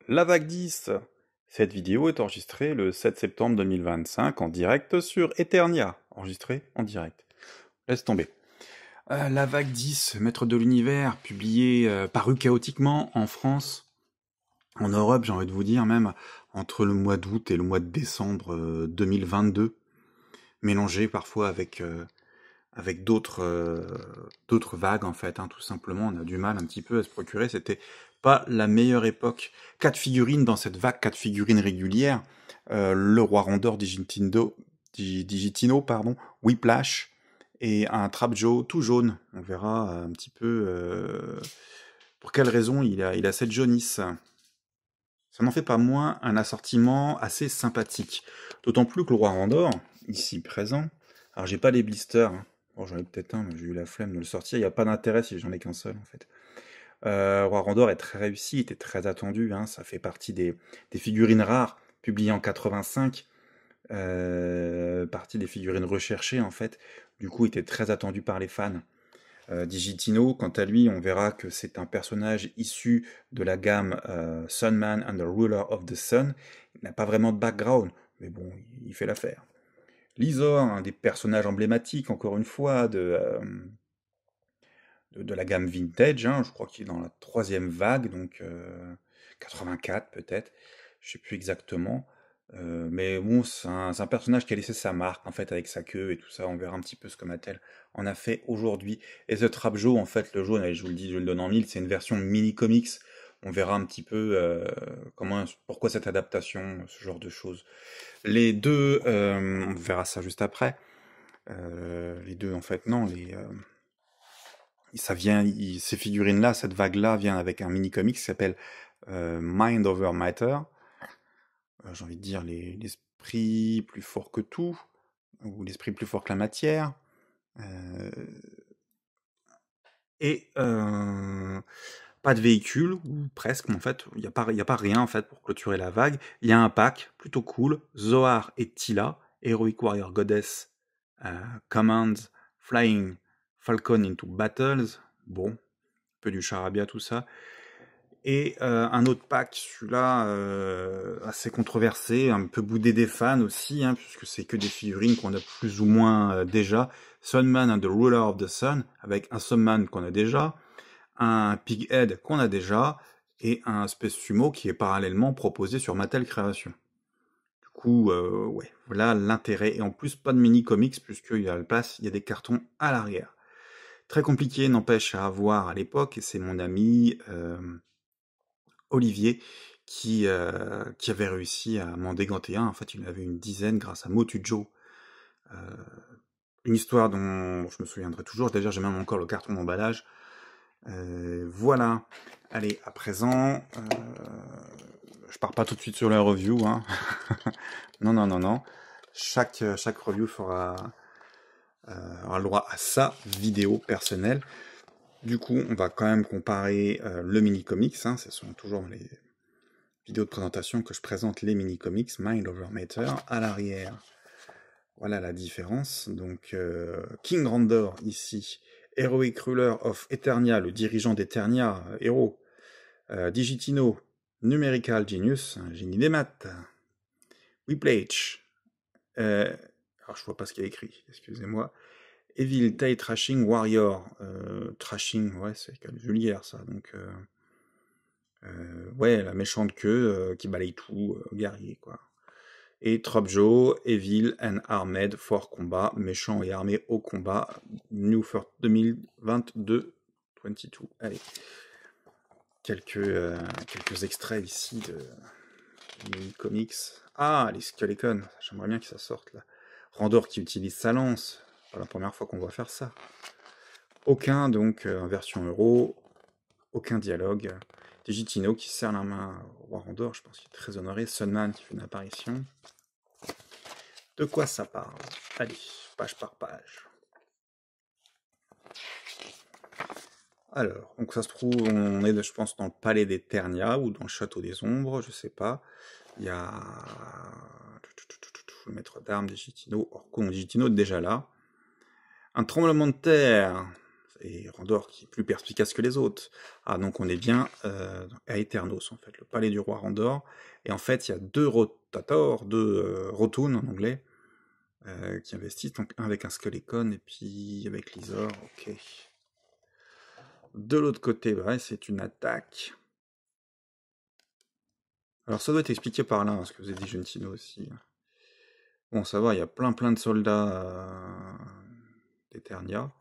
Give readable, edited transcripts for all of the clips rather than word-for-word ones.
La vague 10. Cette vidéo est enregistrée le 7 septembre 2025 en direct sur Eternia. Enregistrée en direct. Laisse tomber. La vague 10, maître de l'univers, publié, paru chaotiquement en France, en Europe, j'ai envie de vous dire même, entre le mois d'août et le mois de décembre 2022, mélangé parfois avec d'autres vagues en fait, hein, tout simplement. On a du mal un petit peu à se procurer. C'était pas la meilleure époque. 4 figurines dans cette vague, 4 figurines régulières. Le roi Rondor Digitino, pardon, Whiplash et un Trap Joe tout jaune. On verra un petit peu pour quelle raison il a cette jaunisse. Ça n'en fait pas moins un assortiment assez sympathique. D'autant plus que le roi Randor, ici présent, alors j'ai pas les blisters, hein. Bon, j'en ai peut-être un, mais j'ai eu la flemme de le sortir. Il n'y a pas d'intérêt si j'en ai qu'un seul en fait. Roi Randor est très réussi, était très attendu, hein. Ça fait partie des figurines rares, publiées en 85, partie des figurines recherchées en fait. Du coup, il était très attendu par les fans. Digitino, quant à lui, on verra que c'est un personnage issu de la gamme Sunman and the Ruler of the Sun. Il n'a pas vraiment de background, mais bon, il fait l'affaire. Lizor, un des personnages emblématiques, encore une fois, de la gamme vintage, hein, je crois qu'il est dans la troisième vague, donc 84 peut-être, je sais plus exactement. Mais bon, c'est un personnage qui a laissé sa marque en fait avec sa queue et tout ça. On verra un petit peu ce que Mattel en a fait aujourd'hui. Et The Trap Joe, en fait, le jaune, allez, je vous le dis, je le donne en mille, c'est une version mini comics. On verra un petit peu pourquoi cette adaptation, ce genre de choses. Les deux, on verra ça juste après. Les deux, en fait, non, ça vient, ces figurines-là, cette vague-là vient avec un mini comics qui s'appelle Mind Over Matter. J'ai envie de dire l'esprit plus fort que tout, ou l'esprit plus fort que la matière. Euh, et pas de véhicule, ou presque, mais en fait, il y a pas rien en fait pour clôturer la vague. Il y a un pack plutôt cool, Zohar et Tila, Heroic Warrior Goddess, Commands, Flying Falcon into Battles, bon, un peu du charabia tout ça. Et un autre pack, celui-là, assez controversé, un peu boudé des fans aussi, hein, puisque c'est que des figurines qu'on a plus ou moins déjà. Sunman and the Ruler of the Sun, avec un Sunman qu'on a déjà, un Pighead qu'on a déjà, et un Space Sumo qui est parallèlement proposé sur Mattel Création. Du coup, ouais, voilà l'intérêt. Et en plus, pas de mini-comics, puisqu'il y a la place, il y a des cartons à l'arrière. Très compliqué, n'empêche, à avoir à l'époque, et c'est mon ami Olivier qui avait réussi à m'en déganter un. En fait, il en avait une dizaine grâce à Motujo. Euh, une histoire dont je me souviendrai toujours. D'ailleurs, j'ai même encore le carton d'emballage. Voilà. Allez, à présent, je pars pas tout de suite sur la review, hein. Non, non, non, non. Chaque review aura le droit à sa vidéo personnelle. Du coup, on va quand même comparer le mini-comics, hein. Ce sont toujours les vidéos de présentation que je présente les mini-comics Mind Over Matter à l'arrière. Voilà la différence. Donc, King Randor, ici, Heroic Ruler of Eternia, le dirigeant d'Eternia, héros. Digitino, Numerical Genius, un génie des maths. Whiplash, alors je vois pas ce qu'il y a écrit, excusez-moi. Evil Tay Trashing Warrior, Trashing, ouais, c'est Julière ça, donc ouais, la méchante queue qui balaye tout, guerrier quoi. Et Trap Joe, Evil and Armed for Combat, méchant et armé au combat, New First 2022, 22. Allez, quelques extraits ici de comics. Ah, les Skeletons, j'aimerais bien que ça sorte là. Randor qui utilise sa lance, c'est la première fois qu'on va faire ça. Aucun, donc, version euro, aucun dialogue. Digitino qui serre la main au roi Randor, je pense qu'il est très honoré. Sunman qui fait une apparition. De quoi ça parle? Allez, page par page. Alors, donc ça se trouve, on est, je pense, dans le palais d'Eternia ou dans le château des ombres, je sais pas. Il y a le maître d'armes Digitino, Orcon Digitino déjà là. Un tremblement de terre, et Randor qui est plus perspicace que les autres. Ah, donc on est bien à Eternos, en fait, le palais du roi Randor. Et en fait, il y a 2 rotators, 2 Rotoon en anglais, qui investissent, donc un avec un Skelecon et puis avec Lizor, ok. De l'autre côté, bah ouais, c'est une attaque. Alors ça doit être expliqué par là, hein, ce que vous avez dit Gentino aussi. Bon, ça va, il y a plein de soldats d'Eternia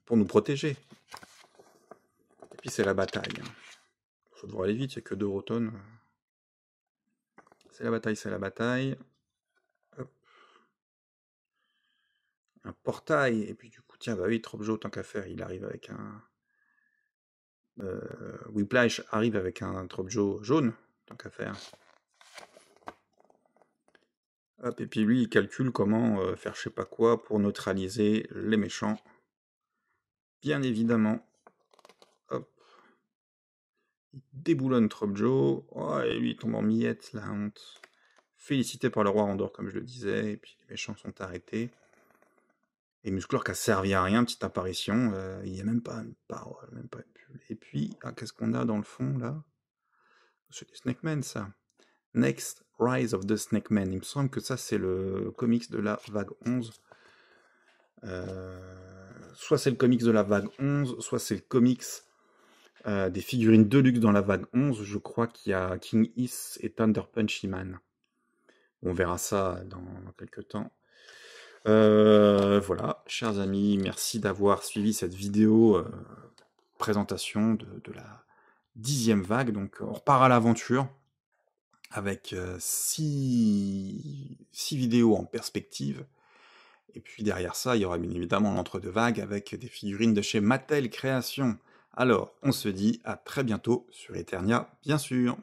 pour nous protéger. Et puis c'est la bataille. Ça devrait aller vite, il n'y a que 2 Rotones. C'est la bataille, c'est la bataille. Hop. Un portail, et puis du coup, tiens, bah oui, Tropjo, tant qu'à faire, il arrive avec un... Whiplash arrive avec un Tropjo jaune, tant qu'à faire. Hop, et puis lui, il calcule comment faire je sais pas quoi pour neutraliser les méchants. Bien évidemment. Hop. Il déboulonne Tropjo. Oh, et lui, il tombe en miettes, la honte. Félicité par le roi Randor, comme je le disais, et puis les méchants sont arrêtés. Et Musclor qui a servi à rien, petite apparition, il n'y a même pas une parole, même pas une bulle. Et puis, ah, qu'est-ce qu'on a dans le fond, là? C'est des Snakemen, ça. Next, Rise of the Snakemen. Il me semble que ça, c'est le comics de la vague 11. Soit c'est le comics de la vague 11, soit c'est le comics des figurines Deluxe dans la vague 11. Je crois qu'il y a King Is et Thunder Punchy Man. On verra ça dans quelques temps. Voilà, chers amis, merci d'avoir suivi cette vidéo présentation de la 10e vague. Donc on repart à l'aventure avec 6 vidéos en perspective. Et puis derrière ça, il y aura bien évidemment l'entre-deux vagues avec des figurines de chez Mattel Création. Alors, on se dit à très bientôt sur Eternia, bien sûr.